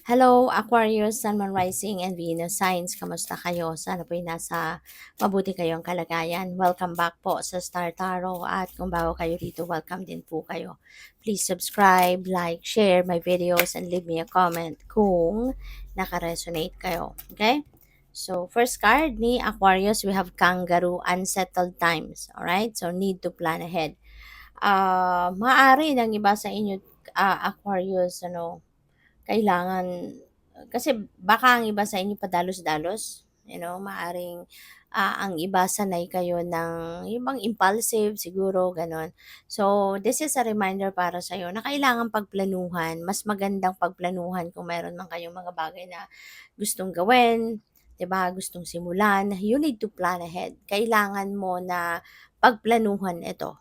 Hello, Aquarius, Sun, Moon, Rising, and Venus signs. Kamusta kayo? Sana po'y nasa mabuti kayong kalagayan. Welcome back po sa Star Tarot. At kung bago kayo dito, welcome din po kayo. Please subscribe, like, share my videos, and leave me a comment kung naka-resonate kayo. Okay? So, first card ni Aquarius, we have Kangaroo, Unsettled Times. Alright? So, need to plan ahead. Maaari ng iba sa inyo, Aquarius, kailangan kasi baka ang iba sa inyo padalos-dalos, maaring, ang iba sanay kayo ng yung bang impulsive siguro gano'n. So, this is a reminder para sa'yo na kailangang pagplanuhan, mas magandang pagplanuhan kung meron man kayong mga bagay na gustong gawin, 'di ba, gustong simulan, you need to plan ahead. Kailangan mo na pagplanuhan ito.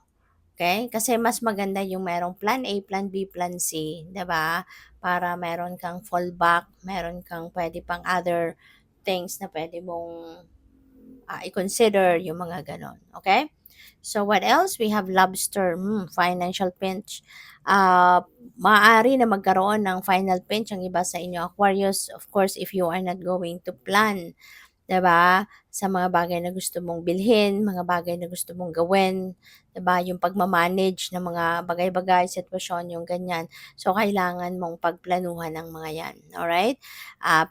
Okay, kasi mas maganda yung merong plan A, plan B, plan C, 'di ba? Para meron kang fallback, meron kang puwede pang other things na puwede mong, i-consider yung mga gano'n, okay? So what else? We have lobster, financial pinch. Maaari na magkaroon ng final pinch ang iba sa inyo, Aquarius, of course, if you are not going to plan, 'di ba? Sa mga bagay na gusto mong bilhin, mga bagay na gusto mong gawin, 'di ba? Yung pagma-manage ng mga bagay-bagay, sitwasyon, yung ganyan. So, kailangan mong pagplanuhan ang mga 'yan, alright?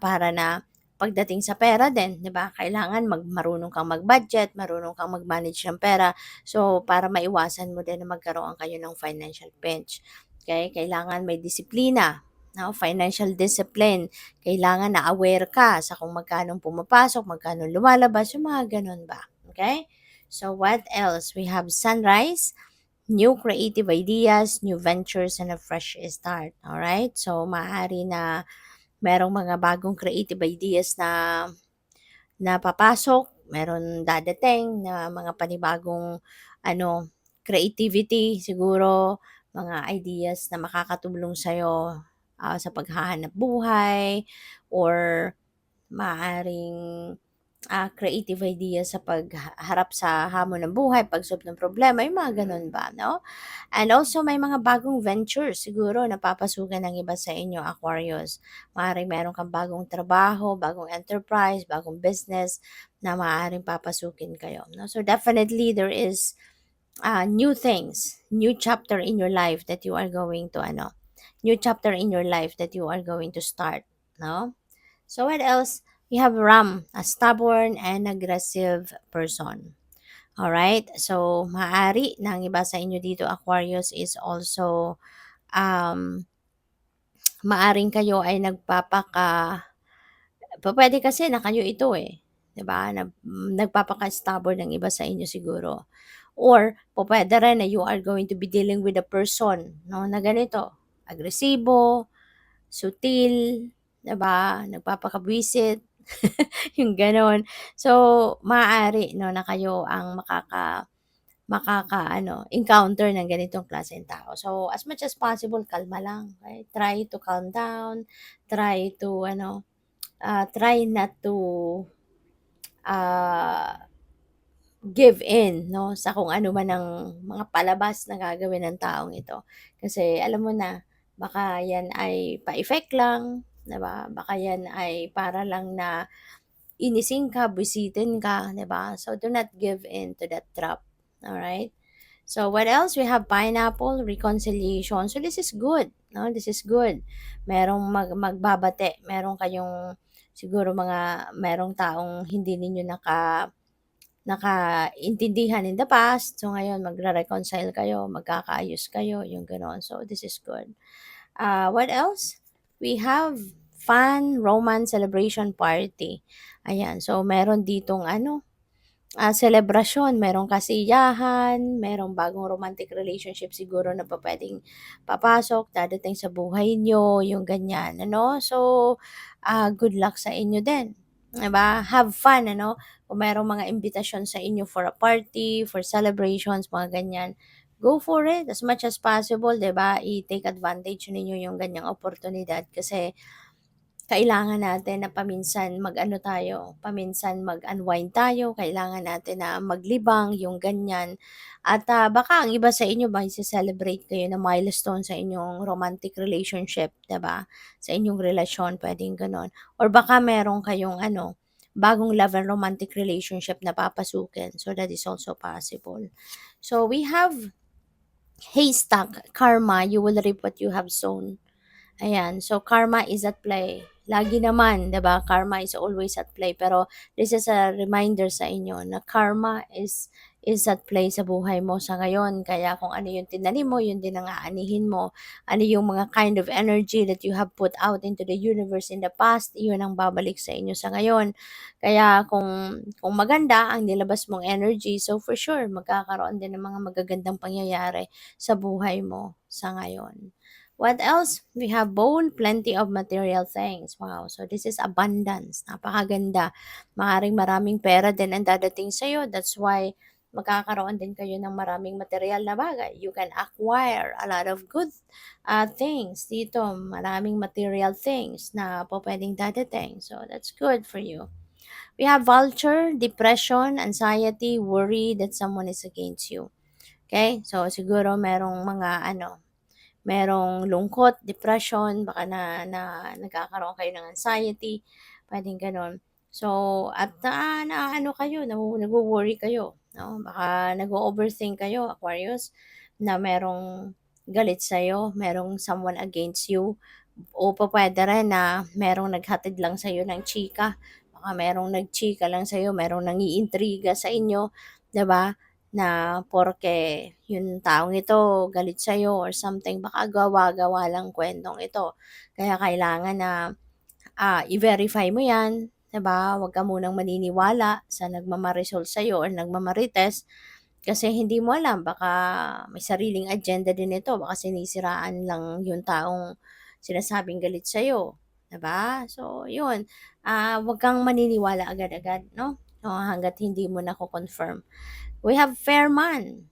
Para na pagdating sa pera din, 'di ba? Kailangan marunong kang mag-budget, marunong kang mag-manage ng pera. So, para maiwasan mo din na magkaroon kayo ng financial pinch. Okay? Kailangan may disiplina, no? Financial discipline. Kailangan na aware ka sa kung magkano pumapasok, magkano lumalabas, yung mga ganun ba. Okay? So, what else? We have sunrise, new creative ideas, new ventures, and a fresh start. Alright? So, maaari na merong mga bagong creative ideas na papasok, meron dadating na mga panibagong creativity siguro, mga ideas na makakatulong sa'yo, sa paghahanap buhay or maaaring, creative ideas sa pagharap sa hamon ng buhay, pag-solve ng problema, yung mga gano'n ba, 'no? And also may mga bagong ventures siguro na papasukan ng iba sa inyo, Aquarius. Maaaring meron kang bagong trabaho, bagong enterprise, bagong business na maaaring papasukin kayo, 'no? So definitely there is, new things, new chapter in your life that you are going to new chapter in your life that you are going to start, 'no? So what else? We have Ram, a stubborn and aggressive person. Alright? So, maaari na ang iba sa inyo dito, Aquarius, is also, um, maaring kayo ay pupuwede kasi na kayo ito, 'di ba, nagpapaka-stubborn ng iba sa inyo siguro. Or pupuwede rin na you are going to be dealing with a person, 'no, na ganito, agresibo, sutil, 'di ba, nagpapakabwisit, yung gano'n. So, maaari 'no, na kayo ang encounter ng ganitong klaseng tao. So, as much as possible, kalma lang, okey? Try to calm down, try to try not to, ah, give in 'no, sa kung ano man ang mga palabas na gagawin ng taong ito. Kasi alam mo na, baka yan ay pa-effect lang, 'di ba? Baka yan ay para lang na inisin ka, bwisitin ka, 'di ba? So, do not give in to that trap, alright? So, what else? We have pineapple, reconciliation. So, this is good, no? This is good. Merong magbabate, meron kayong siguro merong taong hindi ninyo nakaintindihan in the past. So, ngayon magre-reconcile kayo, magkakaayos kayo, yung gano'n. So, this is good. What else? We have fun, romance, celebration party. Ayan. So, meron ditong selebrasyon, merong kasiyahan, merong bagong romantic relationship siguro na pupuwedeng papasok, dadating sa buhay niyo, yung ganyan, ano. So, good luck sa inyo din, 'di ba? Have fun, kung merong mga imbitasyon sa inyo for a party, for celebrations, mga ganyan, go for it as much as possible, 'di ba? I-take advantage ninyo yung ganyang oportunidad kasi kailangan natin na paminsan mag-ano tayo, paminsan mag-unwind tayo, kailangan natin na maglibang, yung ganyan. At baka ang iba sa inyo ba, celebrate kayo na milestone sa inyong romantic relationship, 'di ba? Sa inyong relasyon, pwedeng gano'n. Or baka meron kayong ano, bagong love and romantic relationship na papasukin. So that is also possible. So we have haystack, karma, you will reap what you have sown. Ayan, so karma is at play. Lagi naman, 'di ba? Karma is always at play. Pero this is a reminder sa inyo na karma is at play sa buhay mo sa ngayon. Kaya kung ano yung tinanim mo, yun din ang aanihin mo. Ano yung mga kind of energy that you have put out into the universe in the past, yun ang babalik sa inyo sa ngayon. Kaya kung maganda ang nilabas mong energy, so for sure magkakaroon din ng mga magagandang pangyayari sa buhay mo sa ngayon. What else? We have bone, plenty of material things. Wow. So this is abundance. Napakaganda. Maaring maraming pera din ang dadating sa'yo. That's why magkakaroon din kayo ng maraming material na bagay. You can acquire a lot of good things dito. Maraming material things na po pwedeng dadating. So that's good for you. We have vulture, depression, anxiety, worry that someone is against you. Okay? So siguro merong mga merong lungkot, depression, baka na nagkakaroon kayo ng anxiety, puwedeng gano'n. So, at naaano kayo, nagwo-worry kayo, 'no? Baka nag-o-overthink kayo, Aquarius, na merong galit sa'yo, merong someone against you, o pupuwede rin na merong naghatid lang sa'yo ng chika, baka merong nagchika lang sa'yo, merong nangiintriga sa inyo, 'di ba? Na porke yung taong ito galit sa'yo or something, baka gawa-gawa lang kuwentong ito. Kaya kailangan na, i-verify mo 'yan, 'di ba? Huwag ka munang maniniwala sa nagmamarisol sa'yo or nagmamarites kasi hindi mo alam baka may sariling agenda din ito, baka sinisiraan lang yung taong sinasabing galit sa'yo, 'di ba? So 'yun, huwag kang maniniwala agad-agad 'no, hangga't hindi mo nako-confirm. We have fair man.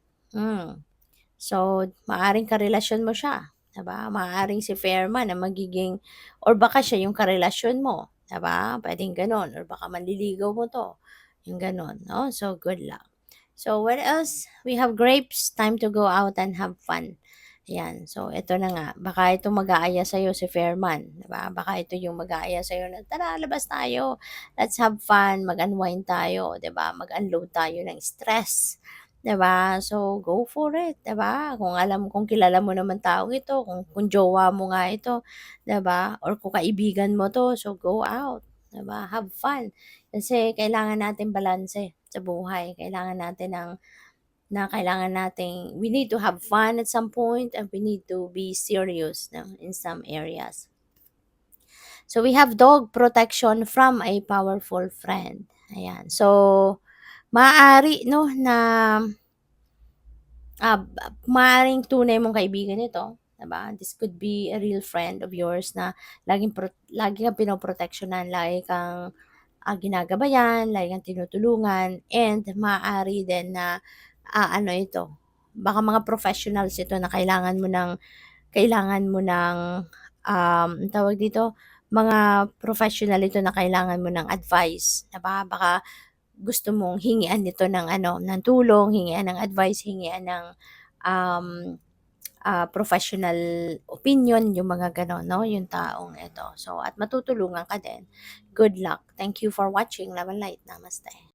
So, maaaring karelasyon mo siya, 'di ba? Maaaring si fair man ang magiging or baka siya yung karelasyon mo, 'di ba? Puwedeng gano'n or baka manliligaw mo 'to, yung gano'n, 'no? So, good luck. So, what else? We have grapes, time to go out and have fun. Ayan, so ito na nga, baka ito mag-aaya sa'yo si Fairman, 'di ba? Baka ito yung mag-aaya sa'yo na, "Tara, labas tayo, let's have fun, mag-unwind tayo," 'di ba? Mag-unload tayo ng stress, 'di ba? So, go for it, 'di ba? Kung kilala mo naman taong ito, kung jowa mo nga ito, 'di ba? Or kung kaibigan mo 'to, so go out, 'di ba? Have fun. Kasi kailangan natin balanse sa buhay. Kailangan natin kailangan nating we need to have fun at some point and we need to be serious, 'no, in some areas. So we have dog protection from a powerful friend. Ayan. So maaari 'no na maaaring tunay mong kaibigan ito, 'di ba? This could be a real friend of yours na lagi kang pinoproteksyonan, lagi kang ginagabayan, lagi kang tinutulungan, and maaari din na ano ito, baka mga professionals ito na anong tawag dito, mga professional ito na kailangan mo ng advice, 'di ba? Baka gusto mong hingian nito ng ng tulong, hingian ng advice, hingian ng, um, professional opinion, yung mga gano'n 'no, yung taong ito. So at matutulungan ka din. Good luck. Thank you for watching. Love and light. Namaste.